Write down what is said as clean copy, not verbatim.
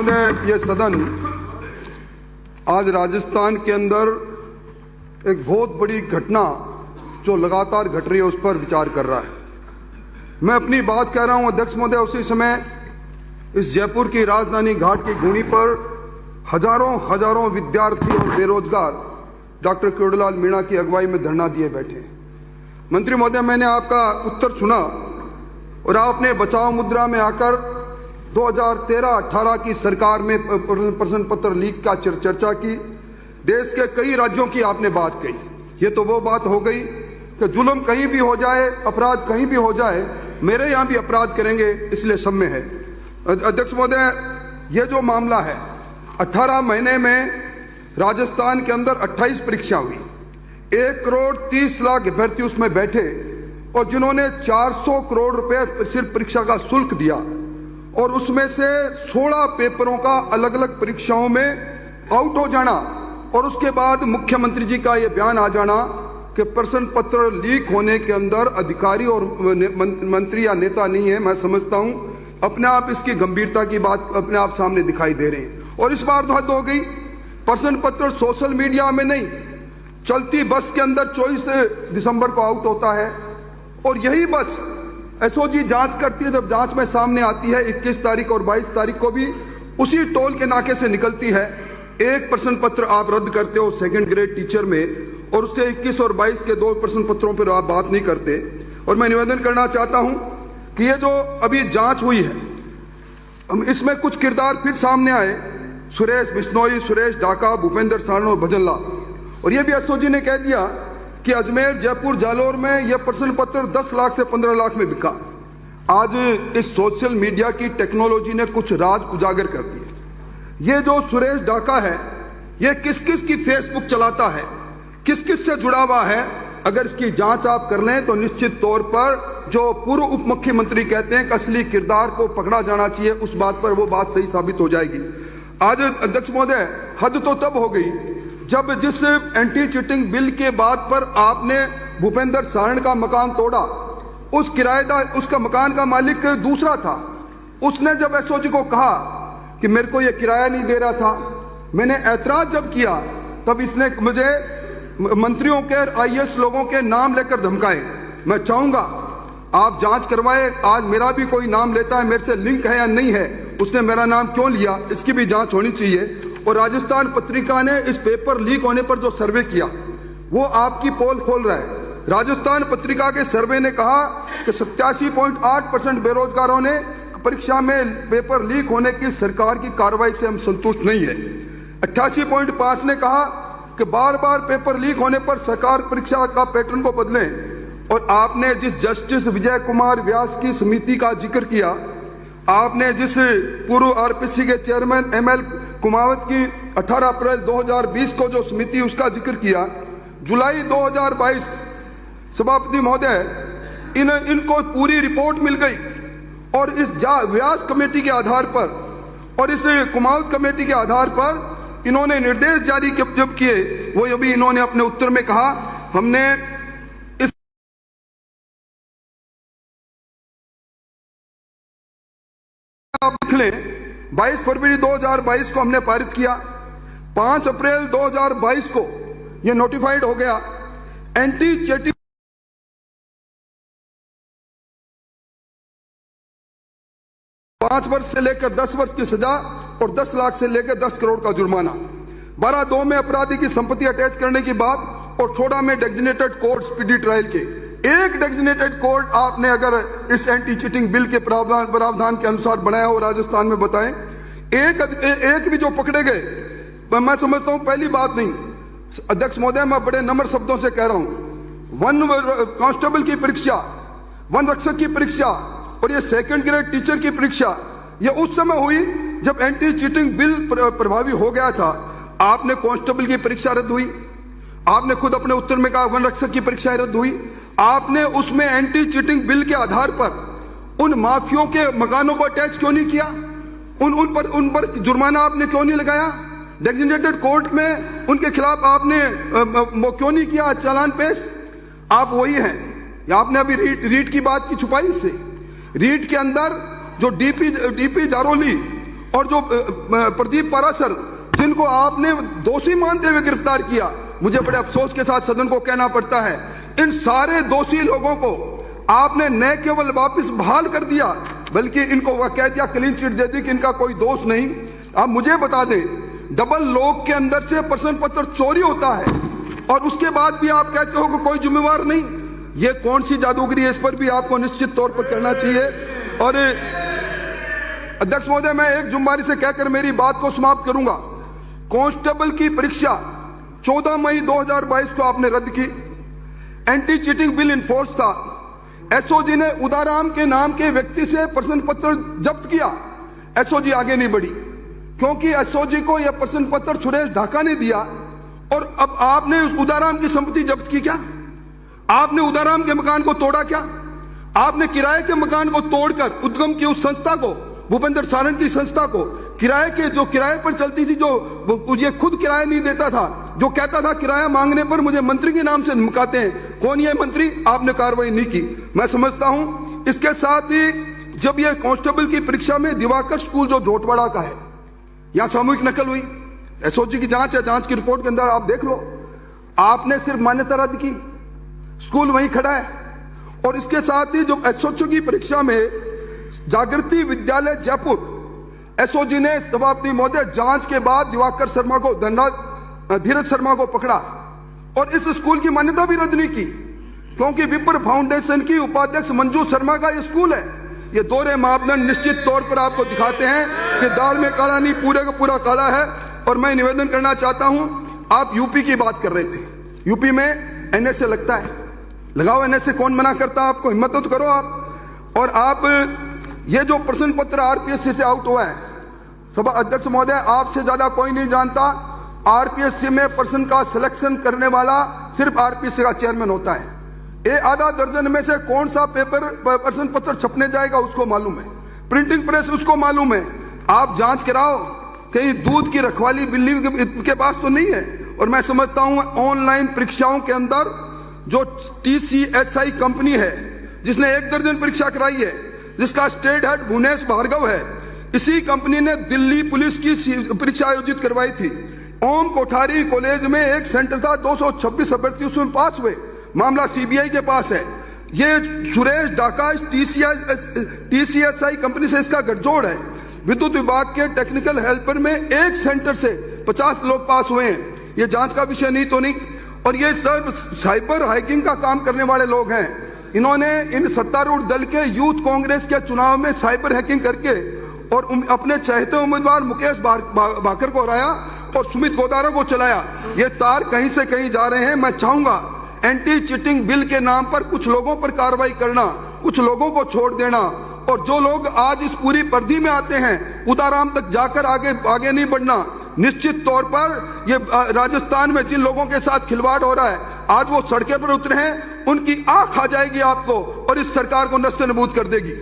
महोदय, ये सदन आज राजस्थान के अंदर एक बहुत बड़ी घटना जो लगातार घट रही है उस पर विचार कर रहा है। मैं अपनी बात कह रहा हूं अध्यक्ष महोदय, उसी समय इस जयपुर की राजधानी घाट की गुणी पर हजारों विद्यार्थी और बेरोजगार डॉक्टर किरोड़ीलाल मीणा की अगुवाई में धरना दिए बैठे। मंत्री महोदय, मैंने आपका उत्तर सुना और आपने बचाव मुद्रा में आकर 2013-18 की सरकार में प्रश्न पत्र लीक का चर्चा की। देश के कई राज्यों की आपने बात कही। ये तो वो बात हो गई कि जुल्म कहीं भी हो जाए, अपराध कहीं भी हो जाए, मेरे यहाँ भी अपराध करेंगे, इसलिए सब में है। अध्यक्ष महोदय, ये जो मामला है, 18 महीने में राजस्थान के अंदर 28 परीक्षा हुई, 1 करोड़ 30 लाख अभ्यर्थी उसमें बैठे और जिन्होंने 400 करोड़ रुपए सिर्फ परीक्षा का शुल्क दिया और उसमें से 16 पेपरों का अलग अलग परीक्षाओं में आउट हो जाना और उसके बाद मुख्यमंत्री जी का यह बयान आ जाना कि प्रश्न पत्र लीक होने के अंदर अधिकारी और मंत्री या नेता नहीं है। मैं समझता हूं अपने आप इसकी गंभीरता की बात अपने आप सामने दिखाई दे रही है। और इस बार तो हद हो गई, प्रश्न पत्र सोशल मीडिया में नहीं, चलती बस के अंदर 24 दिसंबर को आउट होता है और यही बस एसओजी जांच करती है। जब जांच में सामने आती है 21 तारीख और 22 तारीख को भी उसी टोल के नाके से निकलती है। एक प्रश्न पत्र आप रद्द करते हो सेकंड ग्रेड टीचर में और उससे 21 और 22 के 2 प्रश्न पत्रों पर आप बात नहीं करते। और मैं निवेदन करना चाहता हूं कि ये जो अभी जांच हुई है, इसमें कुछ किरदार फिर सामने आए, सुरेश बिश्नोई, सुरेश ढाका, भूपेंद्र सारण और भजन लाल। और ये भी एसओजी ने कह दिया कि अजमेर, जयपुर, जालौर में यह प्रश्न पत्र 10 लाख से 15 लाख में बिका। आज इस सोशल मीडिया की टेक्नोलॉजी ने कुछ राज उजागर कर दिए। ये जो सुरेश ढाका है, ये किस किस की फेसबुक चलाता है, किस किस से जुड़ा हुआ है, अगर इसकी जांच आप कर लें तो निश्चित तौर पर जो पूर्व उप मुख्यमंत्री कहते हैं कि असली किरदार को पकड़ा जाना चाहिए, उस बात पर वो बात सही साबित हो जाएगी। आज अध्यक्ष महोदय, हद तो तब हो गई जब जिस एंटी चीटिंग बिल के बाद पर आपने भूपेंद्र सारण का मकान तोड़ा, उस किराएदार, उसका मकान का मालिक दूसरा था, उसने जब एसओजी को कहा कि मेरे को ये किराया नहीं दे रहा था, मैंने ऐतराज जब किया तब इसने मुझे मंत्रियों के, आईएएस लोगों के नाम लेकर धमकाए। मैं चाहूंगा आप जांच करवाए, आज मेरा भी कोई नाम लेता है, मेरे से लिंक है या नहीं है, उसने मेरा नाम क्यों लिया, इसकी भी जांच होनी चाहिए। और राजस्थान पत्रिका ने इस पेपर लीक होने पर जो सर्वे किया वो आपकी पोल खोल रहा है। राजस्थान पत्रिका के सर्वे ने कहा कि 87.8% बेरोजगारों ने परीक्षा में पेपर लीक होने की सरकार की कार्रवाई से हम संतुष्ट नहीं है। 88.5 ने कहा कि बार बार पेपर लीक होने पर सरकार परीक्षा का पैटर्न को बदलें। और आपने जिस जस्टिस विजय कुमार व्यास की समिति का जिक्र किया, आपने जिस पूर्व आरपीसी के चेयरमैन ML कुमावत की 18 अप्रैल 2020 को जो समिति उसका जिक्र किया, जुलाई 2022 सभापति महोदय इनको पूरी रिपोर्ट मिल गई और इस व्यास कमेटी के आधार पर और इस कुमावत कमेटी के आधार पर इन्होंने निर्देश जारी जब किए, वो अभी इन्होंने अपने उत्तर में कहा, हमने इस आप लिख लें 22 फरवरी 2022 को हमने पारित किया, 5 अप्रैल 2022 को यह नोटिफाइड हो गया। एंटी चीटिंग 5 वर्ष से लेकर 10 वर्ष की सजा और 10 लाख से लेकर 10 करोड़ का जुर्माना। 12(2) में अपराधी की संपत्ति अटैच करने की बात और 16 में डेजिग्नेटेड कोर्ट स्पीडी ट्रायल के। एक डेजिग्नेटेड कोर्ट आपने अगर इस एंटी चीटिंग बिल के प्रावधान के अनुसार बनाया हो राजस्थान में, बताएं। एक भी जो पकड़े गए, मैं समझता हूं पहली बात नहीं। अध्यक्ष महोदय, मैं बड़े नम्र शब्दों से कह रहा हूं, वन कांस्टेबल की परीक्षा, वन रक्षक की परीक्षा और ये सेकंड ग्रेड टीचर की परीक्षा, ये उस समय हुई जब एंटी चीटिंग बिल प्रभावी हो गया था। आपने कांस्टेबल की परीक्षा रद्द हुई, आपने खुद अपने उत्तर में कहा वन रक्षक की परीक्षा रद्द हुई। आपने उसमें एंटी चीटिंग बिल के आधार पर उन माफियों के मकानों को अटैच क्यों नहीं किया, उन पर जुर्माना आपने क्यों नहीं लगाया, डेजिग्नेटेड कोर्ट में उनके खिलाफ आपने वो क्यों नहीं किया चालान पेश। आप वही हैं, आपने अभी रीट की बात की छुपाई से। रीट के अंदर जो डीपी जारोली और जो प्रदीप पारासर, जिनको आपने दोषी मानते हुए गिरफ्तार किया, मुझे बड़े अफसोस के साथ सदन को कहना पड़ता है, इन सारे दोषी लोगों को आपने न केवल वापस बहाल कर दिया, बल्कि इनको वह कह दिया, क्लीन चिट दे दी कि इनका कोई दोष नहीं। आप मुझे बता दें, डबल लॉक के अंदर से प्रश्न पत्र चोरी होता है और उसके बाद भी आप कहते हो कि कोई जिम्मेवार नहीं। ये कौन सी जादूगरी है? इस पर भी आपको निश्चित तौर पर करना चाहिए। और अध्यक्ष महोदय, मैं एक जुम्बारी से कहकर मेरी बात को समाप्त करूंगा। कांस्टेबल की परीक्षा 14 मई 2022 को आपने रद्द की। एंटी चीटिंग बिल इन्फोर्स था। एसओजी ने उदाराम के नाम के व्यक्ति से प्रश्न पत्र जब्त किया। एसओजी आगे नहीं बढ़ी क्योंकि एसओजी को यह प्रश्न पत्र सुरेश ढाका ने दिया और अब आपने उस उदाराम की संपत्ति जब्त की क्या? आपने उदाराम के मकान को तोड़ा क्या? आपने किराए के मकान को तोड़कर उद्गम की उस संस्था को, भूपेंद्र सारंग की संस्था को, किराए पर चलती थी, जो ये खुद किराया नहीं देता था, जो कहता था किराया मांगने पर मुझे मंत्री के नाम से धमकाते हैं, कौन ये मंत्री? आपने कार्रवाई नहीं की। मैं समझता हूं इसके साथ ही जब ये कांस्टेबल की परीक्षा में दिवाकर स्कूल जो जोटवाड़ा का है, यहां सामूहिक नकल हुई। एसओजी की जांच है, जांच की रिपोर्ट के अंदर आप देख लो। आपने सिर्फ मान्यता रद्द की, स्कूल वहीं खड़ा है। और इसके साथ ही जो एसओजी की परीक्षा में जागृति विद्यालय जयपुर, एसओजी ने सभापति महोदय जांच के बाद दिवाकर शर्मा को, धीरज शर्मा को पकड़ा और इस स्कूल की मान्यता भी रद्द नहीं की क्योंकि विप्र फाउंडेशन की उपाध्यक्ष मंजू शर्मा का यह स्कूल है। ये दोहरे मापदंड निश्चित तौर पर आपको दिखाते हैं कि दाल में काला नहीं, पूरे का पूरा काला है। और मैं निवेदन करना चाहता हूं, आप यूपी की बात कर रहे थे, यूपी में एनएसए लगता है, लगाओ एनएसए, कौन मना करता? आपको हिम्मत तो करो आप। और आप ये जो प्रश्न पत्र आरपीएससी से आउट हुआ है, सभा अध्यक्ष महोदय, आपसे ज्यादा कोई नहीं जानता, आरपीएससी में प्रश्न का सिलेक्शन करने वाला सिर्फ आरपीएससी का चेयरमैन होता है। ये आधा दर्जन में से कौन सा पेपर प्रश्न पत्र छपने जाएगा उसको मालूम है, प्रिंटिंग प्रेस उसको मालूम है। आप जांच कराओ, कहीं दूध की रखवाली बिल्ली के पास तो नहीं है। और मैं समझता हूं ऑनलाइन परीक्षाओं के अंदर जो टीसीएसआई कंपनी है, जिसने 1 दर्जन परीक्षा कराई है, जिसका स्टेट हेड भुवनेश भार्गव है, इसी कंपनी ने दिल्ली पुलिस की परीक्षा आयोजित करवाई थी। ओम कोठारी कॉलेज में एक सेंटर था, 226 अभ्यर्थी उसमें पास हुए। मामला सीबीआई के पास है। ये सुरेश ढाका टीसीएसआई कंपनी से इसका गठजोड़ है। विद्युत विभाग के टेक्निकल हेल्पर में एक सेंटर से 50 लोग पास हुए हैं। ये जांच का विषय नहीं तो नहीं। और ये सब साइबर हैकिंग का काम करने वाले लोग हैं। इन्होंने इन सत्तारूढ़ दल के यूथ कांग्रेस के चुनाव में साइबर हैकिंग करके और अपने चाहते उम्मीदवार मुकेश भाकर को हराया और सुमित गोदारा को चलाया। ये तार कहीं से कहीं जा रहे हैं। मैं चाहूंगा एंटी चीटिंग बिल के नाम पर कुछ लोगों पर कार्रवाई करना, कुछ लोगों को छोड़ देना, और जो लोग आज इस पूरी परिधि में आते हैं उदाराम तक जाकर आगे नहीं बढ़ना। निश्चित तौर पर ये राजस्थान में जिन लोगों के साथ खिलवाड़ हो रहा है, आज वो सड़कें पर उतरे हैं, उनकी आंख आ जाएगी आपको और इस सरकार को नस्ते नबूद कर देगी।